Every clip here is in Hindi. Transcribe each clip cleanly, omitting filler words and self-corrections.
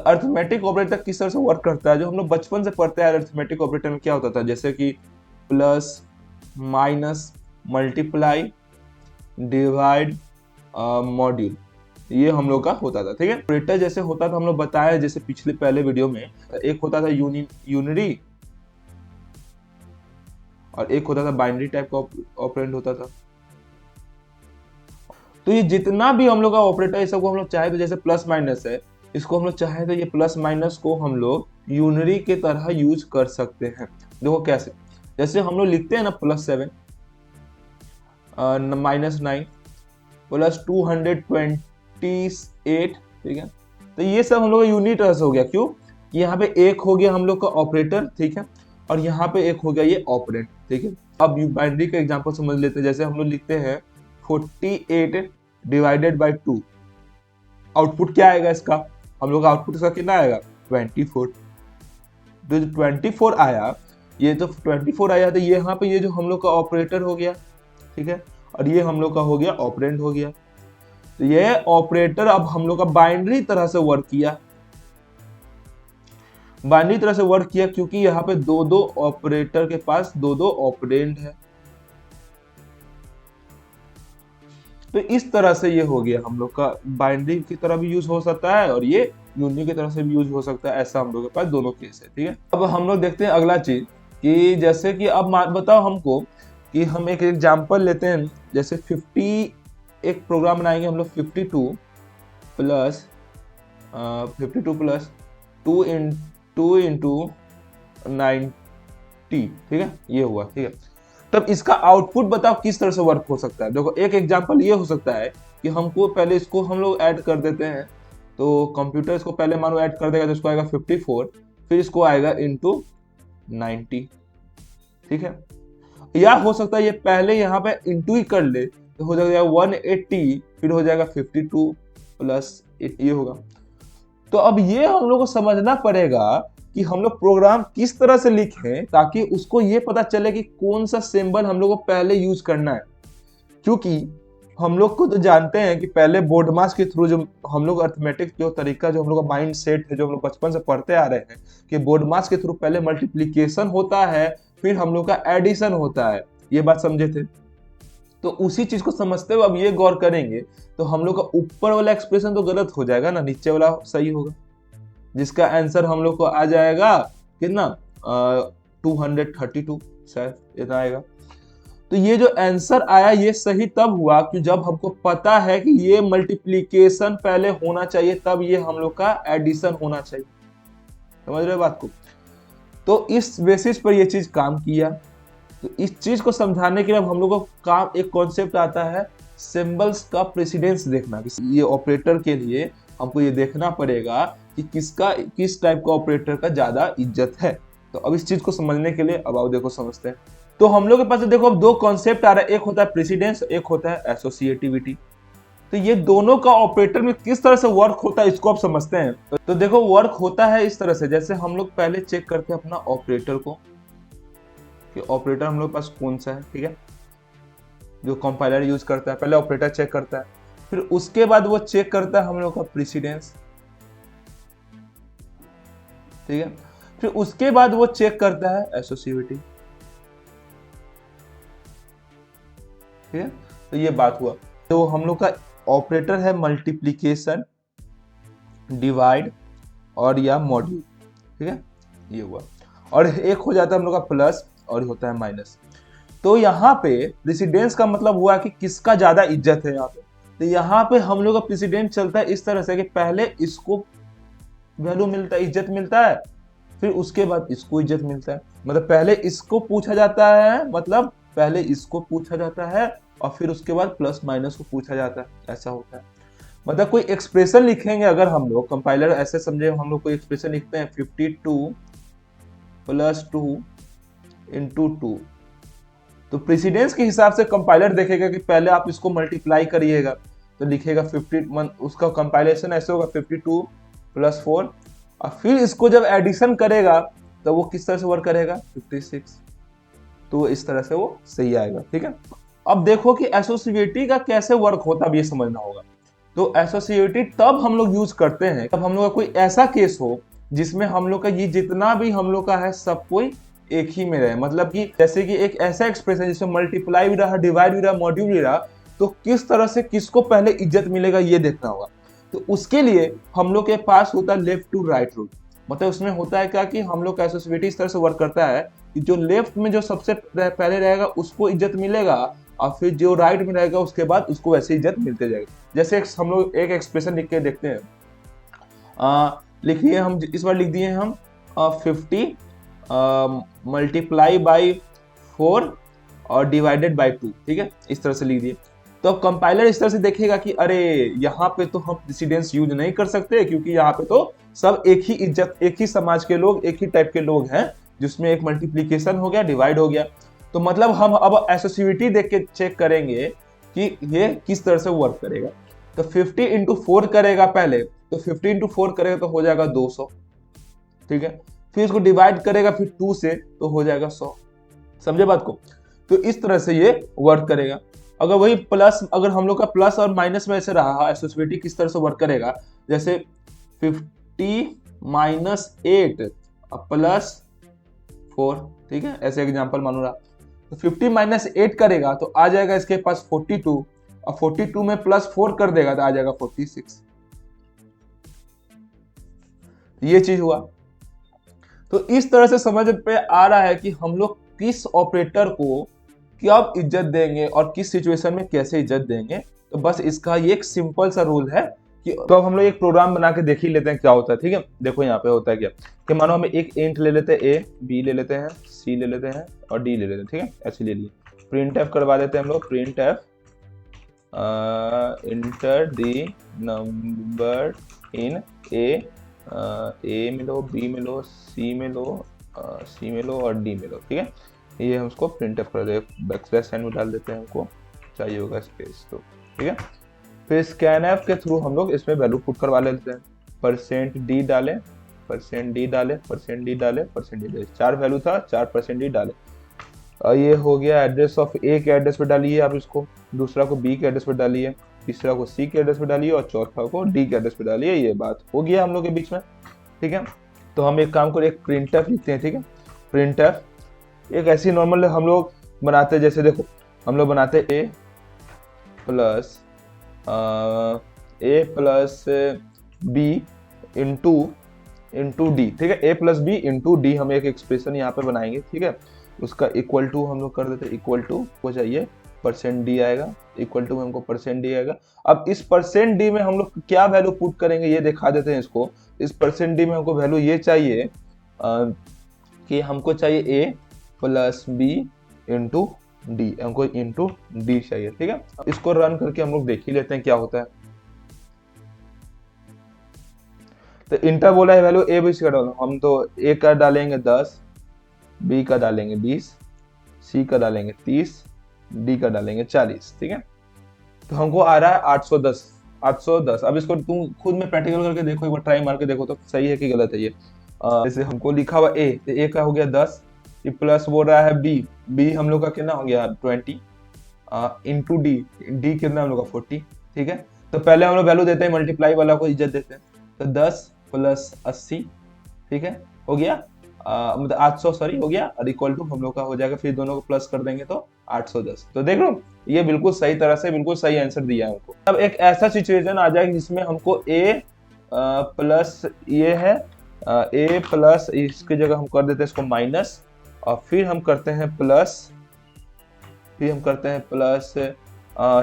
अर्थमेटिक ऑपरेटर किस तरह से वर्क करता है, जो हम लोग बचपन से पढ़ते हैं अर्थमेटिक ऑपरेटर में क्या होता था, जैसे कि plus, minus, multiply, divide, module, ये हम लोग का होता था। ठीक है, ऑपरेटर जैसे होता था हम लोग बताया जैसे पिछले पहले वीडियो में, एक होता था यूनिरी और एक होता था बाइनरी टाइप का ऑपरेंड होता था। तो ये जितना भी हम लोग का ऑपरेटर है सबको हम लोग चाहे तो जैसे प्लस माइनस है, इसको हम लोग चाहे तो ये प्लस माइनस को हम लोग यूनरी के तरह यूज कर सकते हैं। देखो कैसे, जैसे हम लोग लिखते हैं ना +7 -9 प्लस 228, ठीक है, तो ये सब हम लोग का यूनिट रस हो गया। क्यों? यहाँ पे एक हो गया हम लोग का ऑपरेटर, ठीक है, और यहाँ पे एक हो गया ये ऑपरेंड, ठीक है। अब बाइनरी का एग्जांपल समझ लेते हैं। जैसे हम लोग लिखते हैं 48 डिवाइडेड बाई 2, आउटपुट क्या आएगा इसका, हम लोग का आउटपुट इसका कितना आएगा 24। तो जो 24 आया, ये तो 24 आया, तो ये यहाँ पे ये जो हम लोग का ऑपरेटर हो गया, ठीक है, और ये हम लोग का हो गया ऑपरेंड हो गया। तो ये ऑपरेटर अब हम लोग का बाइनरी तरह से वर्क किया, बाइनरी तरह से वर्क किया क्योंकि यहाँ पे दो दो ऑपरेटर के पास दो दो ऑपरेंड है। तो इस तरह से ये हो गया हम लोग का, बाइनरी की तरह भी यूज हो सकता है और ये यूनिट की तरह से भी यूज हो सकता है। ऐसा हम लोग के पास दोनों केस है, ठीक है। अब हम लोग देखते हैं अगला चीज कि जैसे कि अब बताओ हमको कि हम एक एग्जांपल लेते हैं, जैसे 50 एक प्रोग्राम बनाएंगे हम लोग 52 प्लस 2 इंटू 90, ठीक है, ये हुआ, ठीक है। तब इसका आउटपुट बताओ किस तरह से वर्क हो सकता है। देखो एक एग्जांपल ये हो सकता है कि हमको पहले इसको हम लोग ऐड कर देते हैं, तो कंप्यूटर इसको पहले मानो ऐड कर देगा तो इसको आएगा 54, फिर इसको आएगा इंटू 90, ठीक है। या हो सकता है ये पहले यहाँ पे इंटू ही कर ले तो हो जाएगा 180, फिर हो जाएगा 52 प्लस 8, ये होगा। तो अब ये हम लोग को समझना पड़ेगा कि हम लोग प्रोग्राम किस तरह से लिखें ताकि उसको ये पता चले कि कौन सा सिंबल हम लोग को पहले यूज करना है। क्योंकि हम लोग को तो जानते हैं कि पहले बोर्ड मास के थ्रू जो हम लोग अर्थमेटिक जो तरीका जो हम लोग का माइंड सेट है, जो हम लोग बचपन से पढ़ते आ रहे हैं कि बोर्ड मास के थ्रू पहले मल्टीप्लीकेशन होता है, फिर हम लोग का एडिशन होता है, ये बात समझे थे। तो उसी चीज को समझते हुए अब ये गौर करेंगे तो हम लोग का ऊपर वाला एक्सप्रेशन तो गलत हो जाएगा ना, नीचे वाला सही होगा, जिसका आंसर हम लोग को आ जाएगा कितना 232, शायद इतना आएगा। तो ये जो आंसर आया ये सही तब हुआ कि जब हमको पता है कि ये मल्टीप्लीकेशन पहले होना चाहिए, तब ये हम लोग का एडिशन होना चाहिए। समझ रहे हो बात को? तो इस बेसिस पर ये चीज काम किया। तो इस चीज को समझाने के लिए हम लोग को काम एक कॉन्सेप्ट आता है सिंबल्स का प्रेसिडेंस देखना। ये ऑपरेटर के लिए हमको ये देखना पड़ेगा कि किस टाइप का ऑपरेटर का ज्यादा इज्जत है। तो अब इस चीज को समझने के लिए अब आओ देखो समझते हैं। तो हम लोग के पास देखो अब दो कॉन्सेप्ट आ रहा है, एक होता है प्रेसिडेंस, एक होता है एसोसिएटिविटी। तो ये दोनों का ऑपरेटर में किस तरह से वर्क होता है इसको आप समझते हैं। तो देखो वर्क होता है इस तरह से, जैसे हम लोग पहले चेक करते हैं अपना ऑपरेटर को कि ऑपरेटर हम लोग के पास कौन सा है, ठीक है, जो कंपाइलर यूज करता है। पहले ऑपरेटर चेक करता है, फिर उसके बाद वो चेक करता है हम लोग का प्रेसिडेंस, ठीक है, फिर उसके बाद वो चेक करता है एसोसिएटिविटी, ठीक है। तो ये बात हुआ। तो हम लोग का ऑपरेटर है मल्टीप्लीकेशन, डिवाइड और या मॉड्यूल, ठीक है, ये हुआ। और एक हो जाता है हम लोग का प्लस और होता है माइनस। तो यहाँ पे प्रेसिडेंस का मतलब हुआ कि किसका ज्यादा इज्जत है यहाँ पे। तो यहाँ पे हम लोग का प्रेसिडेंट चलता है इस तरह से कि पहले इसको वैल्यू मिलता है, इज्जत मिलता है, फिर उसके बाद इसको इज्जत मिलता है। मतलब पहले इसको पूछा जाता है, मतलब पहले इसको पूछा जाता है और फिर उसके बाद प्लस माइनस को पूछा जाता है, ऐसा होता है। मतलब कोई एक्सप्रेशन लिखेंगे अगर हम लोग, कंपाइलर ऐसे समझे, हम लोग कोई एक्सप्रेशन लिखते हैं 52 प्लस 2 इंटू 2, तो प्रेसिडेंस के हिसाब से कंपाइलर देखेगा कि पहले आप इसको मल्टीप्लाई करिएगा तो लिखेगा 51, उसका कंपाइलेशन ऐसे होगा 52 प्लस 4, और फिर इसको जब एडिशन करेगा तो वो किस तरह से वर्क करेगा 56, तो इस तरह से वो सही आएगा, ठीक है। अब देखो कि एसोसिएटिविटी का कैसे वर्क होता है, अब ये समझना होगा। तो एसोसिएटिव तब हम लोग यूज करते हैं तब हम लोग का कोई ऐसा केस हो जिसमें हम लोग का ये जितना भी हम लोग का है सब कोई एक ही में रहे। मतलब कि जैसे कि एक ऐसा एक्सप्रेशन जिसमें मल्टीप्लाई भी रहा, डिवाइड भी रहा, मॉड्यूल भी रहा, तो किस तरह से किसको पहले इज्जत मिलेगा ये देखना होगा। तो उसके लिए हम लोग के पास होता है लेफ्ट टू राइट रूल। मतलब उसमें होता है क्या कि हम लोग का एसोसिएटिव इस तरह से वर्क करता है कि जो लेफ्ट में जो सबसे पहले रहेगा उसको इज्जत मिलेगा, और फिर जो राइट में रहेगा उसके बाद उसको वैसे इज्जत मिलते जाएगा। जैसे हम लोग एक एक्सप्रेशन लिख के देखते हैं, लिखिए हम इस बार लिख दिए हम 50 मल्टीप्लाई बाई 4 और डिवाइडेड बाई 2, ठीक है, इस तरह से लिख दिए। तो अब कंपाइलर इस तरह से देखेगा कि अरे यहाँ पे तो हम प्रेसिडेंस यूज नहीं कर सकते क्योंकि यहाँ पे तो सब एक ही इज्जत, एक ही समाज के लोग, एक ही टाइप के लोग हैं, जिसमें एक मल्टीप्लीकेशन हो गया, डिवाइड हो गया। तो मतलब हम अब एसोसिएटिव देख के चेक करेंगे कि ये किस तरह से वर्क करेगा। तो 50 इंटू 4 करेगा पहले, तो 50 इंटू 4 करेगा तो हो जाएगा 200, ठीक है। फिर इसको डिवाइड करेगा फिर 2 से तो हो जाएगा 100। समझे बात को? तो इस तरह से ये वर्क करेगा। अगर वही प्लस, अगर हम लोग का प्लस और माइनस में ऐसे रहा, एसोसिएटिव किस तरह से वर्क करेगा, जैसे 50 माइनस 8 प्लस 4, ठीक है, ऐसे एग्जांपल मानो रहा। तो 50 माइनस 8 करेगा तो आ जाएगा इसके पास 42, और 42 में प्लस 4 कर देगा तो आ जाएगा 46। ये चीज हुआ। तो इस तरह से समझ पे आ रहा है कि हम लोग किस ऑपरेटर को कब इज्जत देंगे और किस सिचुएशन में कैसे इज्जत देंगे। तो बस इसका ये एक सिंपल सा रूल है कि तो अब हम लोग एक प्रोग्राम बना के देख ही लेते हैं क्या होता है, ठीक है। देखो यहाँ पे होता है क्या कि मानो हम एक इंट ले लेते हैं, ए, बी ले लेते हैं, सी ले लेते हैं और डी ले लेते हैं, ठीक है, ऐसे ले लिए। प्रिंट एफ करवा देते हैं हम लोग, print F enter the number in A में लो, बी में लो, सी में लो, सी में लो और डी में लो, ठीक है। ये हम उसको प्रिंट एफ कर दे, बैकस्लैश साइन में डाल देते हैं, हमको चाहिए होगा स्पेस, तो ठीक है। फिर स्कैन एफ के थ्रू हम लोग इसमें वैल्यू पुट करवा लेते हैं। %d डाले, %d डाले, %d डाले, %d डाले, 4 वैल्यू था, 4% डाले। और ये हो गया एड्रेस ऑफ ए के एड्रेस पे डालिए आप इसको, दूसरा को बी के एड्रेस पे डालिए, तीसरा को सी के एड्रेस पे डालिए और चौथा को डी के एड्रेस पे डालिए। ये बात हो गया हम लोग के बीच में, ठीक है। तो हम एक काम करें, एक प्रिंटफ लिखते हैं, ठीक है। प्रिंटफ एक ऐसी नॉर्मल हम लोग बनाते हैं, जैसे देखो हम लोग बनाते हैं ए प्लस बी इंटू डी, ठीक है। ए प्लस बी इंटू डी हम एक एक्सप्रेशन यहाँ पे बनाएंगे, ठीक है। उसका इक्वल टू हम लोग कर देते हैं, इक्वल टू हो चाहिए %d आएगा, इक्वल टू में हमको %d आएगा। अब इस %d में हम लोग क्या वैल्यू पुट करेंगे ये दिखा देते हैं इसको। इस %d में हमको वैल्यू ये चाहिए कि हमको चाहिए a plus B into D, हमको इंटू डी चाहिए, ठीक है। इसको रन करके हम लोग देख ही लेते हैं क्या होता है। तो इंटर बोला है वैल्यू ए बी सी का डालो, हम तो ए का डालेंगे 10, बी का डालेंगे 20, सी का डालेंगे 30, डी का डालेंगे 40, ठीक है। तो हमको आ रहा है 810। अब इसको तुम खुद में प्रैक्टिकल करके देखो, एक बार ट्राई मार के देखो तो सही है कि गलत है ये। जैसे हमको लिखा हुआ ए, तो ए का हो गया 10, ये प्लस बोल रहा है बी हम लोग का कितना हो गया 20 इंटू डी कितना हम लोग का 40, ठीक है। तो पहले हम लोग वैल्यू देते हैं, मल्टीप्लाई वाला को इज्जत देते हैं। तो 10 प्लस 80, ठीक है, हो गया मतलब 800, सॉरी हो गया, और इक्वल टू हम लोग का हो जाएगा, फिर दोनों को प्लस कर देंगे तो 810। तो देख लो ये बिल्कुल सही तरह से बिल्कुल सही आंसर दिया है हमको। अब एक ऐसा सिचुएशन आ जाएगा जिसमें हमको ए प्लस ये है ए प्लस, इसकी जगह हम कर देते हैं इसको माइनस, और फिर हम करते हैं प्लस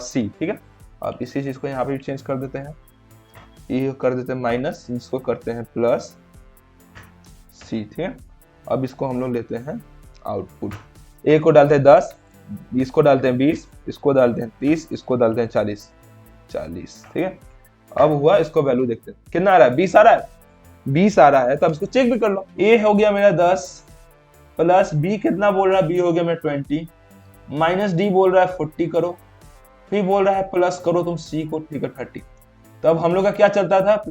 सी, ठीक है। अब इसी चीज को यहाँ पे चेंज कर देते हैं, ये कर देते हैं माइनस, इसको करते हैं प्लस सी, ठीक है। अब इसको हम लोग लेते हैं आउटपुट, ए को डालते हैं 10, इसको डालते हैं 20, इसको डालते हैं 30, इसको डालते हैं 40, ठीक है। अब हुआ, इसको वैल्यू देखते हैं कितना आ रहा है, 20 आ रहा है, 20 आ रहा है। तो अब इसको चेक भी कर लो, ए हो गया मेरा 10 प्लस बी कितना बोल रहा है, बी हो गया मेरा 20, माइनस डी बोल रहा है 40 करो, फिर बोल रहा है प्लस करो तुम सी को, ठीक है 30। तो अब हम लोग का क्या चलता था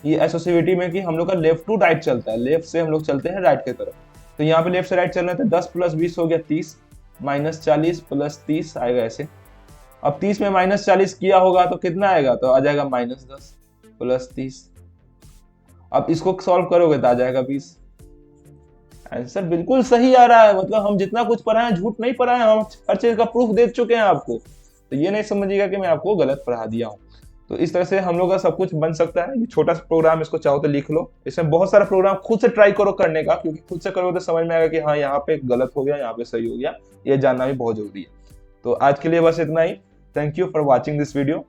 ये एसोसिएटिव में कि हम लोग का लेफ्ट टू राइट चलता है, लेफ्ट से हम लोग चलते हैं राइट की तरफ। तो यहाँ पे लेफ्ट से राइट चल रहे थे, 10 प्लस 20 हो गया 30, माइनस 40 प्लस 30 आएगा ऐसे, अब 30 में -40 किया होगा तो कितना आएगा, तो आ जाएगा -10 प्लस 30। अब इसको सॉल्व करोगे तो आ जाएगा 20। आंसर बिल्कुल सही आ रहा है, मतलब हम जितना कुछ पढ़ाए हैं झूठ नहीं पढ़ाए हैं, हम हर चीज का प्रूफ दे चुके हैं आपको। तो ये नहीं समझिएगा कि मैं आपको गलत पढ़ा दिया हूँ। तो इस तरह से हम लोग का सब कुछ बन सकता है। ये छोटा सा प्रोग्राम, इसको चाहो तो लिख लो। इसमें बहुत सारा प्रोग्राम खुद से ट्राई करो करने का, क्योंकि खुद से करोगे तो समझ में आएगा कि हाँ यहाँ पे गलत हो गया, यहाँ पे सही हो गया। ये जानना भी बहुत जरूरी है। तो आज के लिए बस इतना ही। Thank you for watching this video.